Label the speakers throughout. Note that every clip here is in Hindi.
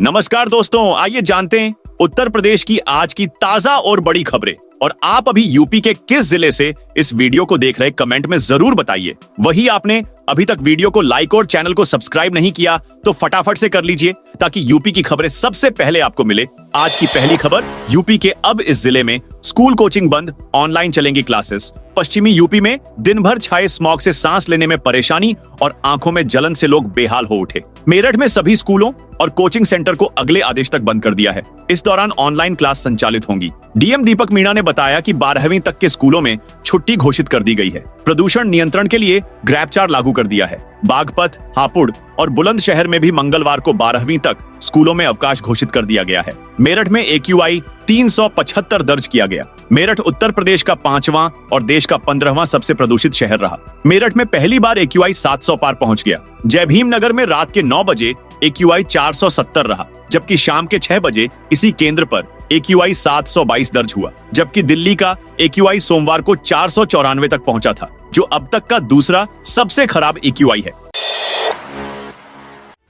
Speaker 1: नमस्कार दोस्तों, आइए जानते हैं उत्तर प्रदेश की आज की ताजा और बड़ी खबरें। और आप अभी यूपी के किस जिले से इस वीडियो को देख रहे, कमेंट में जरूर बताइए। वही आपने अभी तक वीडियो को लाइक और चैनल को सब्सक्राइब नहीं किया तो फटाफट से कर लीजिए ताकि यूपी की खबरें सबसे पहले आपको मिले। आज की पहली खबर, यूपी के अब इस जिले में स्कूल कोचिंग बंद, ऑनलाइन चलेंगी क्लासेस। पश्चिमी यूपी में दिन भर छाए स्मॉग से सांस लेने में परेशानी और आंखों में जलन से लोग बेहाल हो उठे। मेरठ में सभी स्कूलों और कोचिंग सेंटर को अगले आदेश तक बंद कर दिया है। इस दौरान ऑनलाइन क्लास संचालित होंगी। डीएम दीपक मीणा ने बताया कि 12वीं तक के स्कूलों में छुट्टी घोषित कर दी गई है। प्रदूषण नियंत्रण के लिए ग्रैब 4 लागू कर दिया है। बागपत, हापुड़ और बुलंदशहर में भी मंगलवार को 12वीं तक स्कूलों में अवकाश घोषित कर दिया गया है। मेरठ में AQI 375 दर्ज किया गया। मेरठ उत्तर प्रदेश का 5वां और देश का 15वां सबसे प्रदूषित शहर रहा। मेरठ में पहली बार AQI 700 पार पहुंच गया। जय भीम नगर में रात के 9 बजे AQI 470 रहा, जबकि शाम के 6 बजे इसी केंद्र पर AQI 722 दर्ज हुआ। जबकि दिल्ली का AQI सोमवार को 494 तक पहुंचा था, जो अब तक का दूसरा सबसे खराब AQI है।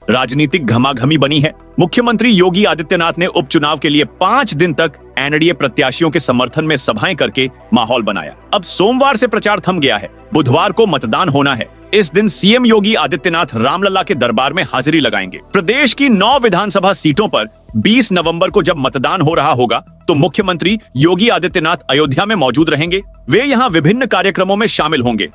Speaker 1: राजनीतिक घमाघमी बनी है। मुख्यमंत्री योगी आदित्यनाथ ने उपचुनाव के लिए 5 दिन तक एनडीए प्रत्याशियों के समर्थन में सभाएं करके माहौल बनाया। अब सोमवार से प्रचार थम गया है। बुधवार को मतदान होना है। इस दिन सीएम योगी आदित्यनाथ रामलला के दरबार में हाजिरी लगाएंगे। प्रदेश की 9 विधानसभा सीटों पर 20 नवंबर को जब मतदान हो रहा होगा तो मुख्यमंत्री योगी आदित्यनाथ अयोध्या में मौजूद रहेंगे। वे यहां विभिन्न कार्यक्रमों में शामिल होंगे।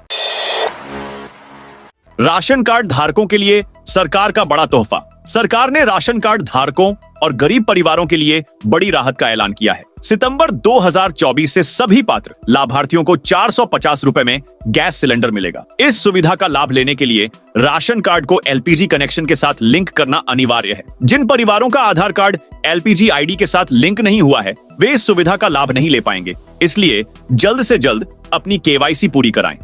Speaker 1: राशन कार्ड धारकों के लिए सरकार का बड़ा तोहफा। सरकार ने राशन कार्ड धारकों और गरीब परिवारों के लिए बड़ी राहत का ऐलान किया है। सितंबर 2024 से सभी पात्र लाभार्थियों को 450 रुपए में गैस सिलेंडर मिलेगा। इस सुविधा का लाभ लेने के लिए राशन कार्ड को LPG कनेक्शन के साथ लिंक करना अनिवार्य है। जिन परिवारों का आधार कार्ड LPG ID के साथ लिंक नहीं हुआ है, वे इस सुविधा का लाभ नहीं ले पाएंगे। इसलिए जल्द से जल्द अपनी KYC पूरी कराएं।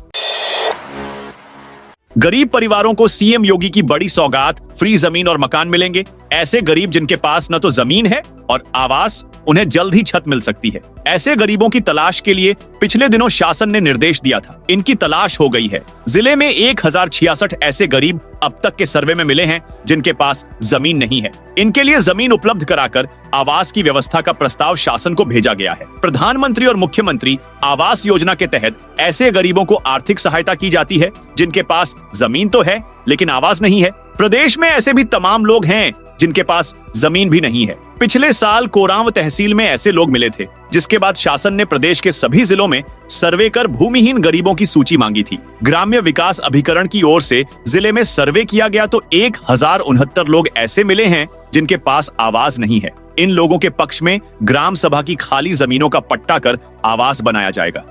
Speaker 1: गरीब परिवारों को सीएम योगी की बड़ी सौगात, फ्री जमीन और मकान मिलेंगे। ऐसे गरीब जिनके पास न तो जमीन है और आवास, उन्हें जल्द ही छत मिल सकती है। ऐसे गरीबों की तलाश के लिए पिछले दिनों शासन ने निर्देश दिया था। इनकी तलाश हो गई है। जिले में 1066 ऐसे गरीब अब तक के सर्वे में मिले हैं जिनके पास जमीन नहीं है। इनके लिए जमीन उपलब्ध कराकर आवास की व्यवस्था का प्रस्ताव शासन को भेजा गया है। प्रधानमंत्री और मुख्यमंत्री आवास योजना के तहत ऐसे गरीबों को आर्थिक सहायता की जाती है जिनके पास जमीन तो है लेकिन आवास नहीं है। प्रदेश में ऐसे भी तमाम लोग हैं जिनके पास जमीन भी नहीं है। पिछले साल कोरांव तहसील में ऐसे लोग मिले थे, जिसके बाद शासन ने प्रदेश के सभी जिलों में सर्वे कर भूमिहीन गरीबों की सूची मांगी थी। ग्राम्य विकास अभिकरण की ओर से जिले में सर्वे किया गया तो 1069 लोग ऐसे मिले हैं जिनके पास आवास नहीं है। इन लोगों के पक्ष में ग्राम सभा की खाली जमीनों का पट्टा कर आवास बनाया जाएगा।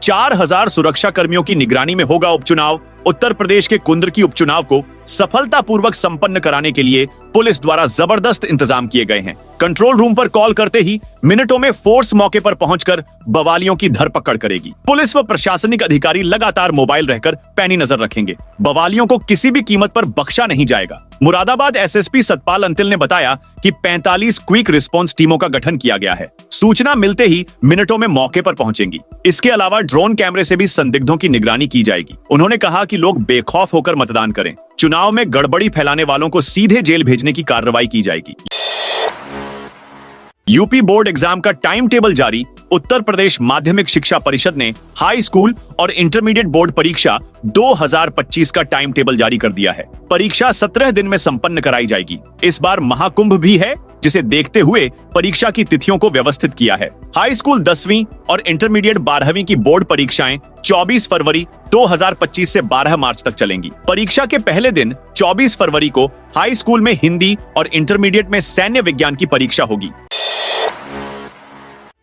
Speaker 1: 4000 सुरक्षा कर्मियों की निगरानी में होगा उपचुनाव। उत्तर प्रदेश के कुंद्र की उपचुनाव को सफलतापूर्वक संपन्न कराने के लिए पुलिस द्वारा जबरदस्त इंतजाम किए गए हैं। कंट्रोल रूम पर कॉल करते ही मिनटों में फोर्स मौके पर पहुंचकर बवालियों की धरपकड़ करेगी। पुलिस व प्रशासनिक अधिकारी लगातार मोबाइल रहकर पैनी नजर रखेंगे। बवालियों को किसी भी कीमत पर बख्शा नहीं जाएगा। मुरादाबाद SSP सतपाल अंतिल ने बताया कि 45 क्विक रिस्पांस टीमों का गठन किया गया है। सूचना मिलते ही मिनटों में मौके पर पहुंचेंगी। इसके अलावा ड्रोन कैमरे से भी संदिग्धों की निगरानी की जाएगी। उन्होंने कहा कि लोग बेखौफ होकर मतदान करें। चुनाव में गड़बड़ी फैलाने वालों को सीधे जेल भेजने की कार्रवाई की जाएगी। यूपी बोर्ड एग्जाम का टाइम टेबल जारी। उत्तर प्रदेश माध्यमिक शिक्षा परिषद ने हाई स्कूल और इंटरमीडिएट बोर्ड परीक्षा 2025 का टाइम टेबल जारी कर दिया है। परीक्षा 17 दिन में संपन्न कराई जाएगी। इस बार महाकुंभ भी है, जिसे देखते हुए परीक्षा की तिथियों को व्यवस्थित किया है। हाई स्कूल 10वीं और इंटरमीडिएट 12वीं की बोर्ड परीक्षाएं 24 फरवरी 2025 से 12 मार्च तक चलेंगी। परीक्षा के पहले दिन 24 फरवरी को हाई स्कूल में हिंदी और इंटरमीडिएट में सैन्य विज्ञान की परीक्षा होगी।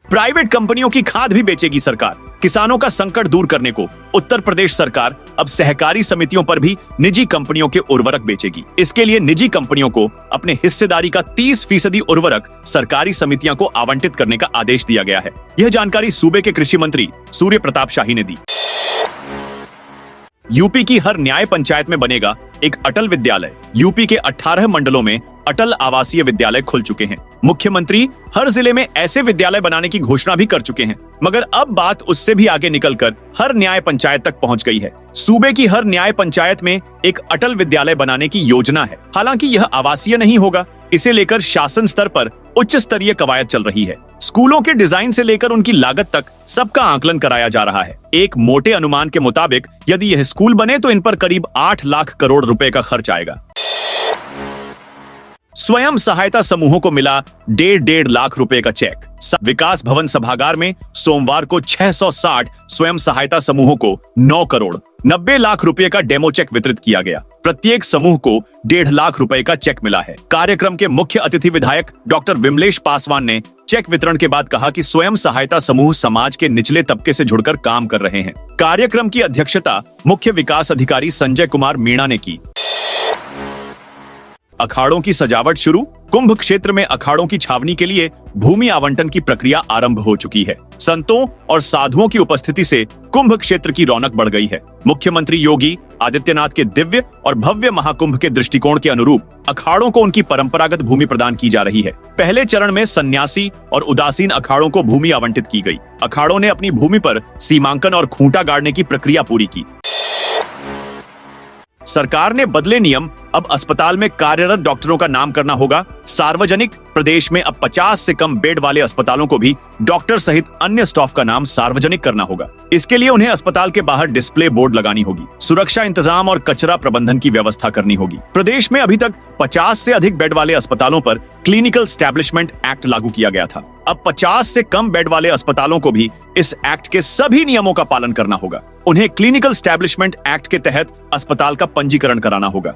Speaker 1: प्राइवेट कंपनियों की खाद भी बेचेगी सरकार। किसानों का संकट दूर करने को उत्तर प्रदेश सरकार अब सहकारी समितियों पर भी निजी कंपनियों के उर्वरक बेचेगी। इसके लिए निजी कंपनियों को अपने हिस्सेदारी का 30% उर्वरक सरकारी समितियों को आवंटित करने का आदेश दिया गया है। यह जानकारी सूबे के कृषि मंत्री सूर्य प्रताप शाही ने दी। यूपी की हर न्याय पंचायत में बनेगा एक अटल विद्यालय। यूपी के 18 मंडलों में अटल आवासीय विद्यालय खुल चुके हैं। मुख्यमंत्री हर जिले में ऐसे विद्यालय बनाने की घोषणा भी कर चुके हैं, मगर अब बात उससे भी आगे निकलकर हर न्याय पंचायत तक पहुंच गई है। सूबे की हर न्याय पंचायत में एक अटल विद्यालय बनाने की योजना है। हालांकि यह आवासीय नहीं होगा, इसे लेकर शासन स्तर पर उच्च स्तरीय कवायद चल रही है। स्कूलों के डिजाइन से लेकर उनकी लागत तक सबका आकलन कराया जा रहा है। एक मोटे अनुमान के मुताबिक यदि यह स्कूल बने तो इन पर करीब 8 लाख करोड़ रुपए का खर्च आएगा। स्वयं सहायता समूहों को मिला 1.5 लाख रुपए का चेक। विकास भवन सभागार में सोमवार को 660 स्वयं सहायता समूहों को 9 करोड़ 90 लाख रुपए का डेमो चेक वितरित किया गया। प्रत्येक समूह को 1.5 लाख रुपए का चेक मिला है। कार्यक्रम के मुख्य अतिथि विधायक डॉक्टर विमलेश पासवान ने चेक वितरण के बाद कहा कि स्वयं सहायता समूह समाज के निचले तबके से जुड़कर काम कर रहे हैं। कार्यक्रम की अध्यक्षता मुख्य विकास अधिकारी संजय कुमार मीणा ने की। अखाड़ों की सजावट शुरू। कुंभ क्षेत्र में अखाड़ों की छावनी के लिए भूमि आवंटन की प्रक्रिया आरंभ हो चुकी है। संतों और साधुओं की उपस्थिति से कुंभ क्षेत्र की रौनक बढ़ गई है। मुख्यमंत्री योगी आदित्यनाथ के दिव्य और भव्य महाकुंभ के दृष्टिकोण के अनुरूप अखाड़ों को उनकी परंपरागत भूमि प्रदान की जा रही है। पहले चरण में सन्यासी और उदासीन अखाड़ों को भूमि आवंटित की गई। अखाड़ों ने अपनी भूमि पर सीमांकन और खूंटा गाड़ने की प्रक्रिया पूरी की। सरकार ने बदले नियम, अब अस्पताल में कार्यरत डॉक्टरों का नाम करना होगा सार्वजनिक। प्रदेश में अब 50 से कम बेड वाले अस्पतालों को भी डॉक्टर सहित अन्य स्टाफ का नाम सार्वजनिक करना होगा। इसके लिए उन्हें अस्पताल के बाहर डिस्प्ले बोर्ड लगानी होगी। सुरक्षा इंतजाम और कचरा प्रबंधन की व्यवस्था करनी होगी। प्रदेश में अभी तक 50 से अधिक बेड वाले अस्पतालों पर क्लिनिकल स्टैब्लिशमेंट एक्ट लागू किया गया था। अब 50 से कम बेड वाले अस्पतालों को भी इस एक्ट के सभी नियमों का पालन करना होगा। उन्हें क्लिनिकल स्टैब्लिशमेंट एक्ट के तहत अस्पताल का पंजीकरण कराना होगा।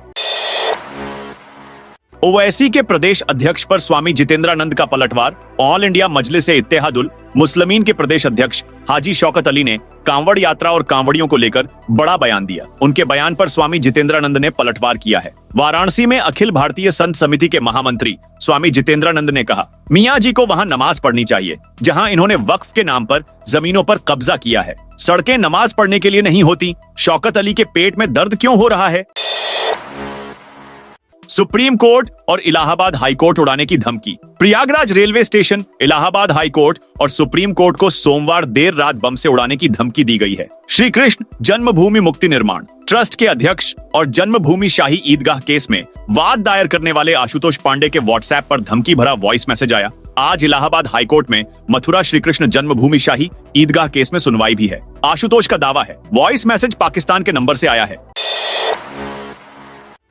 Speaker 1: ओवैसी के प्रदेश अध्यक्ष पर स्वामी जितेंद्रानंद का पलटवार। ऑल इंडिया मजलिस इत्तेहादुल मुस्लिमीन के प्रदेश अध्यक्ष हाजी शौकत अली ने कांवड़ यात्रा और कांवड़ियों को लेकर बड़ा बयान दिया। उनके बयान पर स्वामी जितेंद्रानंद ने पलटवार किया है। वाराणसी में अखिल भारतीय संत समिति के महामंत्री स्वामी जितेंद्रानंद ने कहा, मियाँ जी को वहाँ नमाज पढ़नी चाहिए जहाँ इन्होंने वक्फ के नाम पर जमीनों पर कब्जा किया है। सड़कें नमाज पढ़ने के लिए नहीं होती। शौकत अली के पेट में दर्द क्यों हो रहा है? सुप्रीम कोर्ट और इलाहाबाद हाई कोर्ट उड़ाने की धमकी। Prayagraj railway station, Allahabad high court और सुप्रीम कोर्ट को सोमवार देर रात बम से उड़ाने की धमकी दी गई है। श्री कृष्ण जन्मभूमि मुक्ति निर्माण ट्रस्ट के अध्यक्ष और जन्मभूमि शाही ईदगाह केस में वाद दायर करने वाले आशुतोष पांडे के व्हाट्सएप पर धमकी भरा वॉइस मैसेज आया। आज इलाहाबाद हाईकोर्ट में मथुरा श्री कृष्ण जन्मभूमि शाही ईदगाह केस में सुनवाई भी है। आशुतोष का दावा है वॉइस मैसेज पाकिस्तान के नंबर से आया है।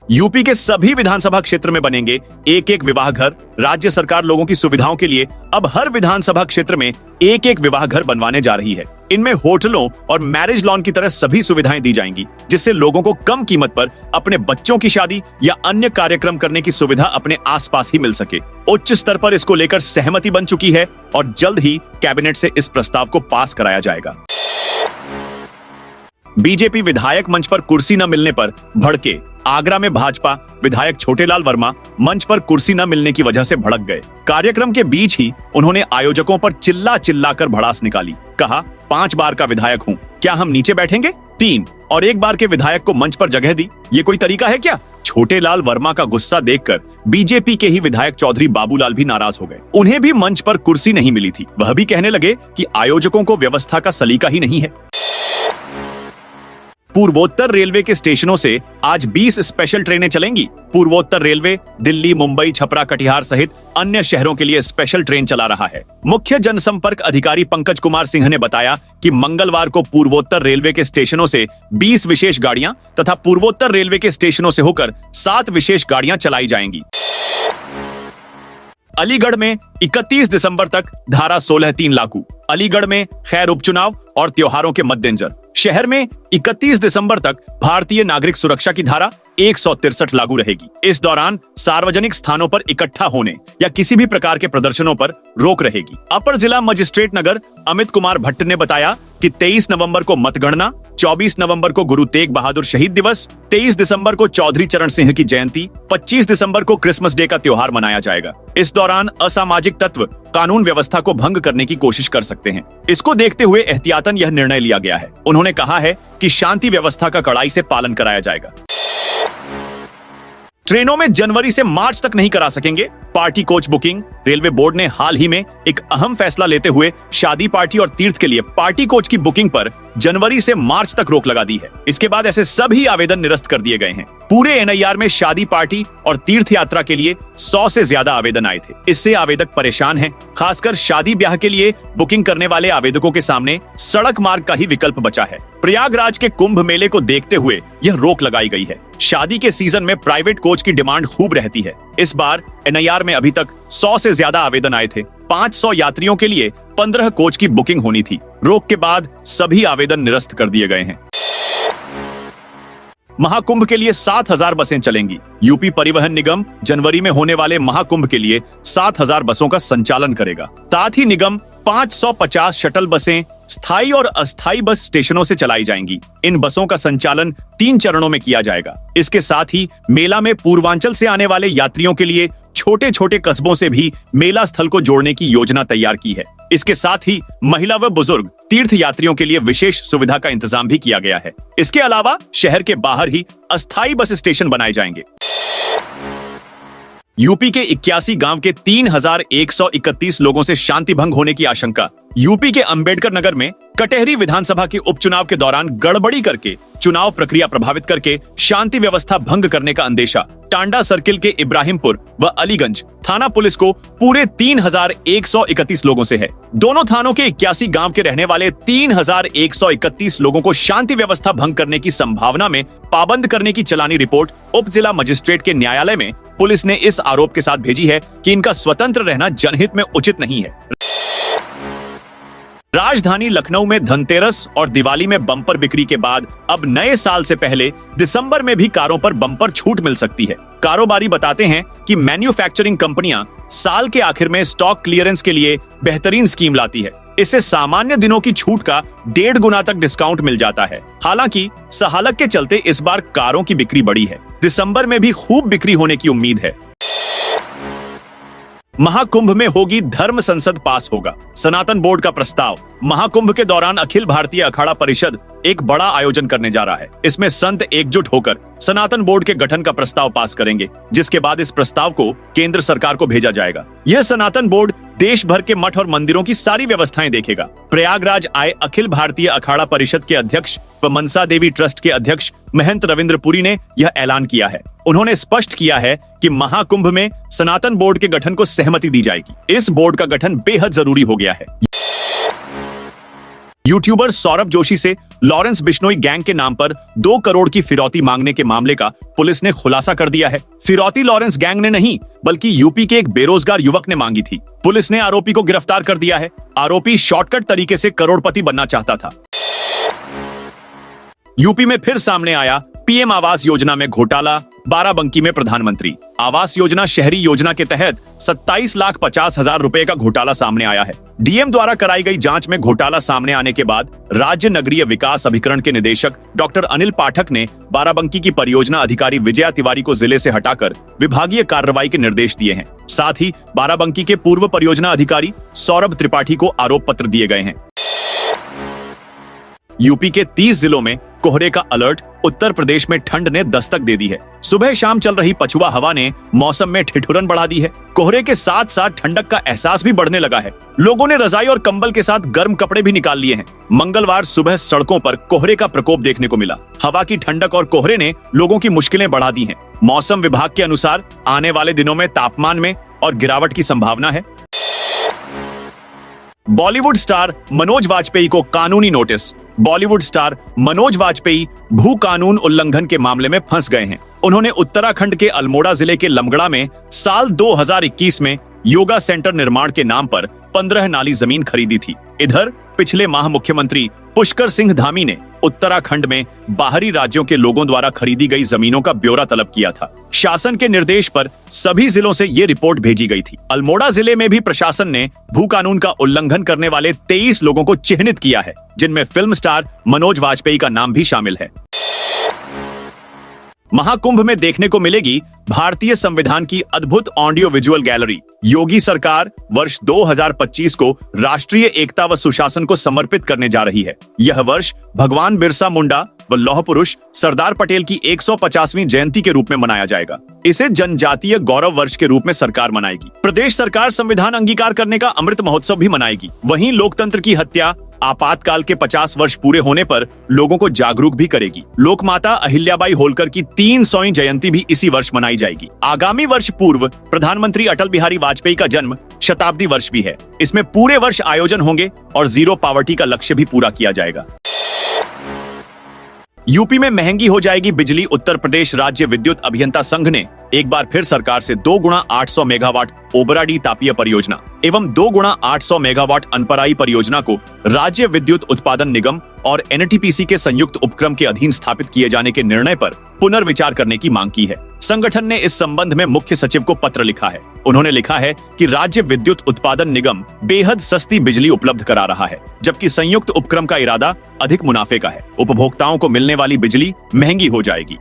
Speaker 1: यूपी के सभी विधानसभा क्षेत्र में बनेंगे एक एक विवाह घर। राज्य सरकार लोगों की सुविधाओं के लिए अब हर विधानसभा क्षेत्र में एक एक विवाह घर बनवाने जा रही है। इनमें होटलों और मैरिज लॉन की तरह सभी सुविधाएं दी जाएंगी, जिससे लोगों को कम कीमत पर अपने बच्चों की शादी या अन्य कार्यक्रम करने की सुविधा अपने आसपास ही मिल सके। उच्च स्तर पर इसको लेकर सहमति बन चुकी है और जल्द ही कैबिनेट से इस प्रस्ताव को पास कराया जाएगा। बीजेपी विधायक मंच पर कुर्सी न मिलने पर भड़के। आगरा में भाजपा विधायक छोटेलाल वर्मा मंच पर कुर्सी न मिलने की वजह से भड़क गए। कार्यक्रम के बीच ही उन्होंने आयोजकों पर चिल्ला चिल्लाकर भड़ास निकाली। कहा, 5 बार का विधायक हूँ, क्या हम नीचे बैठेंगे? 3 और 1 बार के विधायक को मंच पर जगह दी, ये कोई तरीका है क्या? छोटेलाल वर्मा का गुस्सा देखकर बीजेपी के ही विधायक चौधरी बाबूलाल भी नाराज हो गए। उन्हें भी मंच पर कुर्सी नहीं मिली थी। वह भी कहने लगे कि आयोजकों को व्यवस्था का सलीका ही नहीं है। पूर्वोत्तर रेलवे के स्टेशनों से आज 20 स्पेशल ट्रेनें चलेंगी। पूर्वोत्तर रेलवे दिल्ली, मुंबई, छपरा, कटिहार सहित अन्य शहरों के लिए स्पेशल ट्रेन चला रहा है। मुख्य जनसंपर्क अधिकारी पंकज कुमार सिंह ने बताया कि मंगलवार को पूर्वोत्तर रेलवे के स्टेशनों से 20 विशेष गाड़ियां तथा पूर्वोत्तर रेलवे के स्टेशनों से होकर 7 विशेष गाड़ियां चलाई जाएंगी। अलीगढ़ में 31 दिसंबर तक धारा 16(3) लागू। अलीगढ़ में खैर उपचुनाव और त्योहारों के मद्देनजर शहर में 31 दिसंबर तक भारतीय नागरिक सुरक्षा की धारा 163 लागू रहेगी। इस दौरान सार्वजनिक स्थानों पर इकट्ठा होने या किसी भी प्रकार के प्रदर्शनों पर रोक रहेगी। अपर जिला मजिस्ट्रेट नगर अमित कुमार भट्ट ने बताया कि 23 नवंबर को मतगणना 24 नवंबर को गुरु तेग बहादुर शहीद दिवस, 23 दिसंबर को चौधरी चरण सिंह की जयंती, 25 दिसंबर को क्रिसमस डे का त्योहार मनाया जाएगा। इस दौरान असामाजिक तत्व कानून व्यवस्था को भंग करने की कोशिश कर सकते हैं। इसको देखते हुए एहतियातन यह निर्णय लिया गया है। उन्होंने कहा है कि शांति व्यवस्था का कड़ाई से पालन कराया जाएगा। ट्रेनों में जनवरी से मार्च तक नहीं करा सकेंगे party coach booking. Railway board ने हाल ही में एक अहम फैसला लेते हुए शादी, पार्टी और तीर्थ के लिए पार्टी कोच की बुकिंग पर जनवरी से मार्च तक रोक लगा दी है। इसके बाद ऐसे सभी आवेदन निरस्त कर दिए गए हैं। पूरे एनआईआर में शादी, पार्टी और तीर्थ यात्रा के लिए 100 से ज्यादा आवेदन आए थे। इससे आवेदक परेशान हैं। खासकर शादी ब्याह के लिए बुकिंग करने वाले आवेदकों के सामने सड़क मार्ग का ही विकल्प बचा है। प्रयागराज के कुंभ मेले को देखते हुए यह रोक लगाई गई है। शादी के सीजन में प्राइवेट कोच की डिमांड खूब रहती है। इस बार एनआईआर में अभी तक 100 से ज्यादा आवेदन आए थे। 500 यात्रियों के लिए 15 कोच की बुकिंग होनी थी। रोक के बाद सभी आवेदन निरस्त कर दिए गए हैं। महाकुंभ के लिए 7000 बसें चलेंगी। यूपी परिवहन निगम जनवरी में होने वाले महाकुंभ के लिए 7000 बसों का संचालन करेगा। साथ ही निगम 550 शटल बसें स्थायी और अस्थायी बस स्टेशनों से चलाई जाएंगी। इन बसों का संचालन 3 चरणों में किया जाएगा। इसके साथ ही मेला में पूर्वांचल से आने वाले यात्रियों के लिए छोटे छोटे कस्बों से भी मेला स्थल को जोड़ने की योजना तैयार की है। इसके साथ ही महिला व बुजुर्ग तीर्थ यात्रियों के लिए विशेष सुविधा का इंतजाम भी किया गया है। इसके अलावा शहर के बाहर ही अस्थायी बस स्टेशन बनाए जाएंगे। यूपी के 81 गांव के 3131 लोगों से शांति भंग होने की आशंका। यूपी के अंबेडकर नगर में कटेहरी विधानसभा के उपचुनाव के दौरान गड़बड़ी करके चुनाव प्रक्रिया प्रभावित करके शांति व्यवस्था भंग करने का अंदेशा टांडा सर्किल के इब्राहिमपुर व अलीगंज थाना पुलिस को पूरे 3131 लोगों से है। दोनों थानों के 81 गांव के रहने वाले 3131 लोगों को शांति व्यवस्था भंग करने की संभावना में पाबंद करने की चलानी रिपोर्ट उप जिला मजिस्ट्रेट के न्यायालय में पुलिस ने इस आरोप के साथ भेजी है कि इनका स्वतंत्र रहना जनहित में उचित नहीं है। राजधानी लखनऊ में धनतेरस और दिवाली में बम्पर बिक्री के बाद अब नए साल से पहले दिसंबर में भी कारों पर बम्पर छूट मिल सकती है। कारोबारी बताते हैं कि मैन्युफैक्चरिंग कंपनियां साल के आखिर में स्टॉक क्लियरेंस के लिए बेहतरीन स्कीम लाती है। इससे सामान्य दिनों की छूट का 1.5 गुना तक डिस्काउंट मिल जाता है। हालांकि सहालक के चलते इस बार कारों की बिक्री बढ़ी है। दिसंबर में भी खूब बिक्री होने की उम्मीद है। महाकुंभ में होगी धर्म संसद पास होगा। सनातन बोर्ड का प्रस्ताव। महाकुंभ के दौरान अखिल भारतीय अखाड़ा परिषद एक बड़ा आयोजन करने जा रहा है। इसमें संत एकजुट होकर सनातन बोर्ड के गठन का प्रस्ताव पास करेंगे, जिसके बाद इस प्रस्ताव को केंद्र सरकार को भेजा जाएगा। यह सनातन बोर्ड देश भर के मठ और मंदिरों की सारी व्यवस्थाएं देखेगा। प्रयागराज आए अखिल भारतीय अखाड़ा परिषद के अध्यक्ष व मनसा देवी ट्रस्ट के अध्यक्ष महंत रविंद्र पुरी ने यह ऐलान किया है। उन्होंने स्पष्ट किया है कि महाकुंभ में सनातन बोर्ड के गठन को सहमति दी जाएगी। इस बोर्ड का गठन बेहद जरूरी हो गया है। यूट्यूबर सौरभ जोशी से लॉरेंस बिश्नोई गैंग के नाम पर 2 करोड़ की फिरौती मांगने के मामले का पुलिस ने खुलासा कर दिया है। फिरौती लॉरेंस गैंग ने नहीं, बल्कि यूपी के एक बेरोजगार युवक ने मांगी थी। पुलिस ने आरोपी को गिरफ्तार कर दिया है। आरोपी शॉर्टकट तरीके से करोड़पति बनना चाहता था। यूपी में फिर सामने आया पीएम आवास योजना में घोटाला। बाराबंकी में प्रधानमंत्री आवास योजना शहरी योजना के तहत 27,50,000 रुपए का घोटाला सामने आया है। डीएम द्वारा कराई गई जांच में घोटाला सामने आने के बाद राज्य नगरीय विकास अभिकरण के निदेशक डॉक्टर अनिल पाठक ने बाराबंकी की परियोजना अधिकारी विजया तिवारी को जिले से हटाकर विभागीय कार्रवाई के निर्देश दिए हैं। साथ ही बाराबंकी के पूर्व परियोजना अधिकारी सौरभ त्रिपाठी को आरोप पत्र दिए गए हैं। यूपी के 30 जिलों में कोहरे का अलर्ट। उत्तर प्रदेश में ठंड ने दस्तक दे दी है। सुबह शाम चल रही पछुआ हवा ने मौसम में ठिठुरन बढ़ा दी है। कोहरे के साथ साथ ठंडक का एहसास भी बढ़ने लगा है। लोगों ने रजाई और कंबल के साथ गर्म कपड़े भी निकाल लिए हैं। मंगलवार सुबह सड़कों पर कोहरे का प्रकोप देखने को मिला। हवा की ठंडक और कोहरे ने लोगों की मुश्किलें बढ़ा दी हैं। मौसम विभाग के अनुसार आने वाले दिनों में तापमान में और गिरावट की संभावना है। बॉलीवुड स्टार मनोज वाजपेयी को कानूनी नोटिस। बॉलीवुड स्टार मनोज वाजपेयी भू कानून उल्लंघन के मामले में फंस गए हैं। उन्होंने उत्तराखंड के अल्मोड़ा जिले के लमगड़ा में साल 2021 में योगा सेंटर निर्माण के नाम पर 15 नाली जमीन खरीदी थी। इधर पिछले माह मुख्यमंत्री पुष्कर सिंह धामी ने उत्तराखंड में बाहरी राज्यों के लोगों द्वारा खरीदी गई जमीनों का ब्यौरा तलब किया था। शासन के निर्देश पर सभी जिलों से ये रिपोर्ट भेजी गई थी। अल्मोड़ा जिले में भी प्रशासन ने भू कानून का उल्लंघन करने वाले 23 लोगों को चिन्हित किया है, जिनमें फिल्म स्टार मनोज वाजपेयी का नाम भी शामिल है। महाकुंभ में देखने को मिलेगी भारतीय संविधान की अद्भुत ऑडियो विजुअल गैलरी। योगी सरकार वर्ष 2025 को राष्ट्रीय एकता व सुशासन को समर्पित करने जा रही है। यह वर्ष भगवान बिरसा मुंडा व लौह पुरुष सरदार पटेल की 150वीं जयंती के रूप में मनाया जाएगा। इसे जनजातीय गौरव वर्ष के रूप में सरकार मनाएगी। प्रदेश सरकार संविधान अंगीकार करने का अमृत महोत्सव भी मनाएगी। वहीं लोकतंत्र की हत्या आपातकाल के 50 वर्ष पूरे होने पर लोगों को जागरूक भी करेगी। लोकमाता अहिल्याबाई होलकर की 300वीं जयंती भी इसी वर्ष मनाई जाएगी। आगामी वर्ष पूर्व प्रधानमंत्री अटल बिहारी वाजपेयी का जन्म शताब्दी वर्ष भी है। इसमें पूरे वर्ष आयोजन होंगे और जीरो पॉवर्टी का लक्ष्य भी पूरा किया जाएगा। यूपी में महंगी हो जाएगी बिजली। उत्तर प्रदेश राज्य विद्युत अभियंता संघ ने एक बार फिर सरकार से 2 गुणा 800 मेगावाट ओबराडी तापीय परियोजना एवं 2 गुणा 800 मेगावाट अनपराई परियोजना को राज्य विद्युत उत्पादन निगम और एनटीपीसी के संयुक्त उपक्रम के अधीन स्थापित किए जाने के निर्णय पर पुनर्विचार करने की मांग की है। संगठन ने इस संबंध में मुख्य सचिव को पत्र लिखा है। उन्होंने लिखा है कि राज्य विद्युत उत्पादन निगम बेहद सस्ती बिजली उपलब्ध करा रहा है, जबकि संयुक्त उपक्रम का इरादा अधिक मुनाफे का है। उपभोक्ताओं को मिलने वाली बिजली महंगी हो जाएगी।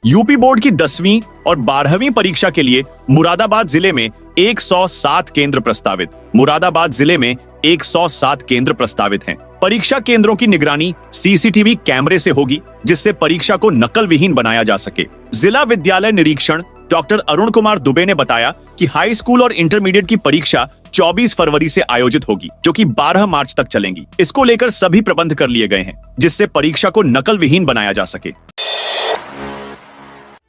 Speaker 1: यूपी बोर्ड की 10वीं और 12वीं परीक्षा के लिए मुरादाबाद जिले में 107 केंद्र प्रस्तावित। मुरादाबाद जिले में 107 केंद्र प्रस्तावित हैं। परीक्षा केंद्रों की निगरानी सीसीटीवी कैमरे से होगी, जिससे परीक्षा को नकल विहीन बनाया जा सके। जिला विद्यालय निरीक्षण डॉक्टर अरुण कुमार दुबे ने बताया कि हाई स्कूल और इंटरमीडिएट की परीक्षा 24 फरवरी से आयोजित होगी, जो कि 12 मार्च तक चलेंगी। इसको लेकर सभी प्रबंध कर लिए गए हैं, जिससे परीक्षा को नकल विहीन बनाया जा सके।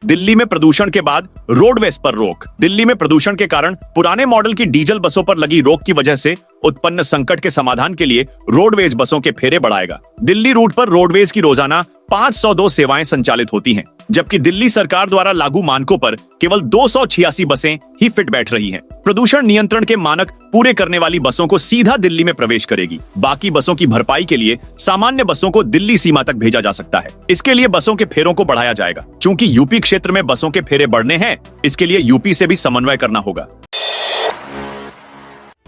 Speaker 1: दिल्ली में प्रदूषण के बाद रोडवेज पर रोक। दिल्ली में प्रदूषण के कारण पुराने मॉडल की डीजल बसों पर लगी रोक की वजह से उत्पन्न संकट के समाधान के लिए रोडवेज बसों के फेरे बढ़ाएगा। दिल्ली रूट पर रोडवेज की रोजाना 502 सेवाएं संचालित होती हैं, जबकि दिल्ली सरकार द्वारा लागू मानकों पर केवल 286 बसें ही फिट बैठ रही हैं। प्रदूषण नियंत्रण के मानक पूरे करने वाली बसों को सीधा दिल्ली में प्रवेश करेगी। बाकी बसों की भरपाई के लिए सामान्य बसों को दिल्ली सीमा तक भेजा जा सकता है। इसके लिए बसों के फेरों को बढ़ाया जाएगा। चूंकि यूपी क्षेत्र में बसों के फेरे बढ़ने हैं, इसके लिए यूपी से भी समन्वय करना होगा।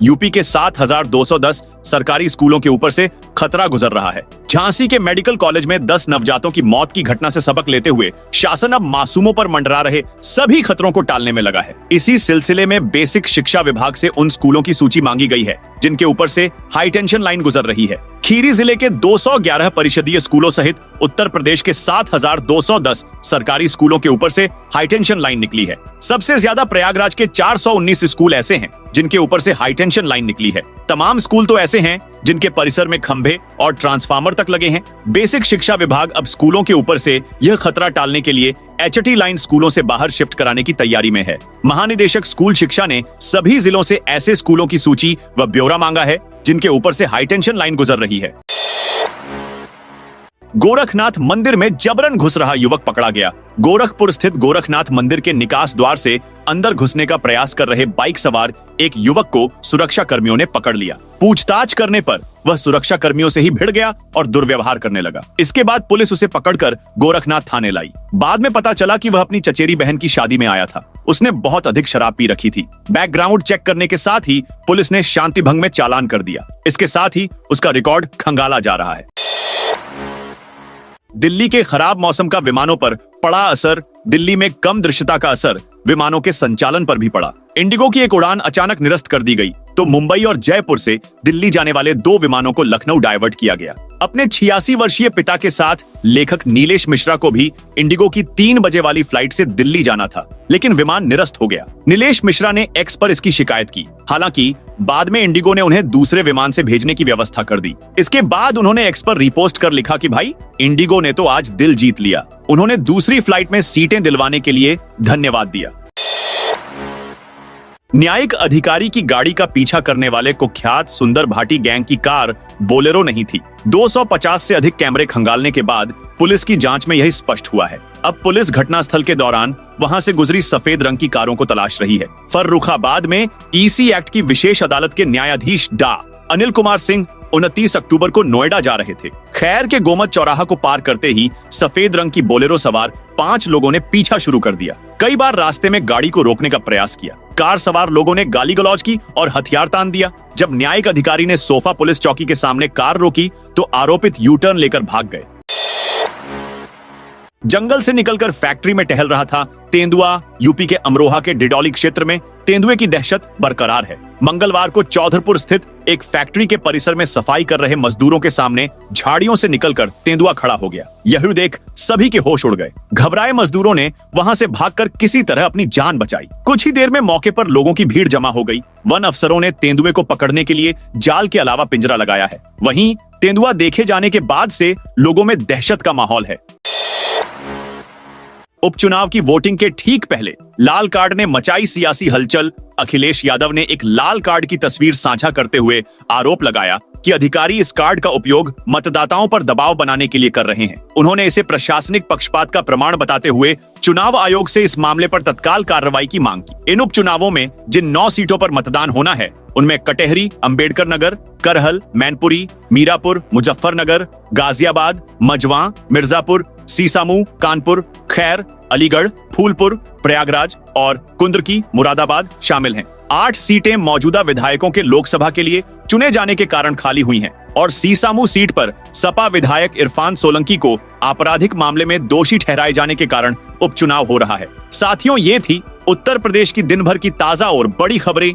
Speaker 1: यूपी के 7,210 सरकारी स्कूलों के ऊपर से खतरा गुजर रहा है। झांसी के मेडिकल कॉलेज में 10 नवजातों की मौत की घटना से सबक लेते हुए शासन अब मासूमों पर मंडरा रहे सभी खतरों को टालने में लगा है। इसी सिलसिले में बेसिक शिक्षा विभाग से उन स्कूलों की सूची मांगी गई है जिनके ऊपर से हाई टेंशन लाइन गुजर रही है। खीरी जिले के 211 परिषदीय स्कूलों सहित उत्तर प्रदेश के 7,210 सरकारी स्कूलों के ऊपर से हाई टेंशन लाइन निकली है। सबसे ज्यादा प्रयागराज के 419 स्कूल ऐसे हैं जिनके ऊपर से हाई टेंशन लाइन निकली है। तमाम स्कूल तो ऐसे हैं जिनके परिसर में खंभे और ट्रांसफार्मर तक लगे हैं। बेसिक शिक्षा विभाग अब स्कूलों के ऊपर से यह खतरा टालने के लिए एचटी लाइन स्कूलों से बाहर शिफ्ट कराने की तैयारी में है। महानिदेशक स्कूल शिक्षा ने सभी जिलों से ऐसे स्कूलों की सूची व ब्यौरा मांगा है जिनके ऊपर से हाई टेंशन लाइन गुजर रही है। गोरखनाथ मंदिर में जबरन घुस रहा युवक पकड़ा गया। गोरखपुर स्थित गोरखनाथ मंदिर के निकास द्वार से अंदर घुसने का प्रयास कर रहे बाइक सवार एक युवक को सुरक्षा कर्मियों ने पकड़ लिया। पूछताछ करने पर वह सुरक्षा कर्मियों से ही भिड़ गया और दुर्व्यवहार करने लगा। इसके बाद पुलिस उसे पकड़कर गोरखनाथ थाने लाई। बाद में पता चला कि वह अपनी चचेरी बहन की शादी में आया था। उसने बहुत अधिक शराब पी रखी थी। बैकग्राउंड चेक करने के साथ ही पुलिस ने शांति भंग में चालान कर दिया। इसके साथ ही उसका रिकॉर्ड खंगाला जा रहा है। दिल्ली के खराब मौसम का विमानों पर पड़ा असर। दिल्ली में कम दृश्यता का असर विमानों के संचालन पर भी पड़ा। इंडिगो की एक उड़ान अचानक निरस्त कर दी गई तो मुंबई और जयपुर से दिल्ली जाने वाले 2 विमानों को लखनऊ डाइवर्ट किया गया। अपने 86 वर्षीय पिता के साथ लेखक नीलेश मिश्रा को भी इंडिगो की 3 बजे वाली फ्लाइट से दिल्ली जाना था, लेकिन विमान निरस्त हो गया। नीलेश मिश्रा ने एक्स पर इसकी शिकायत की। हालांकि बाद में इंडिगो ने उन्हें दूसरे विमान से भेजने की व्यवस्था कर दी। इसके बाद उन्होंने एक्स पर रिपोस्ट कर लिखा कि भाई, इंडिगो ने तो आज दिल जीत लिया। उन्होंने दूसरी फ्लाइट में सीटें दिलवाने के लिए धन्यवाद दिया। न्यायिक अधिकारी की गाड़ी का पीछा करने वाले कुख्यात सुंदर भाटी गैंग की कार बोलेरो नहीं थी। 250 से अधिक कैमरे खंगालने के बाद पुलिस की जांच में यही स्पष्ट हुआ है। अब पुलिस घटनास्थल के दौरान वहां से गुजरी सफेद रंग की कारों को तलाश रही है। फर्रुखाबाद में ईसी एक्ट की विशेष अदालत के न्यायाधीश डा अनिल कुमार सिंह 29 अक्टूबर को नोएडा जा रहे थे। खैर के गोमत चौराहा को पार करते ही सफेद रंग की बोलेरो सवार 5 लोगों ने पीछा शुरू कर दिया। कई बार रास्ते में गाड़ी को रोकने का प्रयास किया। कार सवार लोगों ने गाली गलौज की और हथियार तान दिया। जब न्यायिक अधिकारी ने सोफा पुलिस चौकी के सामने कार रोकी तो आरोपित यू टर्न लेकर भाग गए। जंगल से निकलकर फैक्ट्री में टहल रहा था तेंदुआ। यूपी के अमरोहा के डिडौली क्षेत्र में तेंदुए की दहशत बरकरार है। मंगलवार को चौधरपुर स्थित एक फैक्ट्री के परिसर में सफाई कर रहे मजदूरों के सामने झाड़ियों से निकलकर तेंदुआ खड़ा हो गया। यह देख सभी के होश उड़ गए। घबराए मजदूरों ने वहां से भागकर किसी तरह अपनी जान बचाई। कुछ ही देर में मौके पर लोगों की भीड़ जमा हो गई। वन अफसरों ने तेंदुए को पकड़ने के लिए जाल के अलावा पिंजरा लगाया है। वहीं तेंदुआ देखे जाने के बाद से लोगों में दहशत का माहौल है। उपचुनाव की वोटिंग के ठीक पहले लाल कार्ड ने मचाई सियासी हलचल। अखिलेश यादव ने एक लाल कार्ड की तस्वीर साझा करते हुए आरोप लगाया कि अधिकारी इस कार्ड का उपयोग मतदाताओं पर दबाव बनाने के लिए कर रहे हैं। उन्होंने इसे प्रशासनिक पक्षपात का प्रमाण बताते हुए चुनाव आयोग से इस मामले पर तत्काल कार्रवाई की मांग की। इन उपचुनावों में जिन 9 सीटों पर मतदान होना है उनमें कटेहरी, अंबेडकर नगर, करहल, मैनपुरी, मीरापुर, मुजफ्फरनगर, गाजियाबाद, मजवा, मिर्जापुर, सीसामऊ, कानपुर, खैर, अलीगढ़, फूलपुर, प्रयागराज और कुंद्रकी, मुरादाबाद शामिल हैं। 8 सीटें मौजूदा विधायकों के लोकसभा के लिए चुने जाने के कारण खाली हुई हैं और सीसामऊ सीट पर सपा विधायक इरफान सोलंकी को आपराधिक मामले में दोषी ठहराए जाने के कारण उपचुनाव हो रहा है। साथियों, ये थी उत्तर प्रदेश की दिन भर की ताजा और बड़ी खबरें।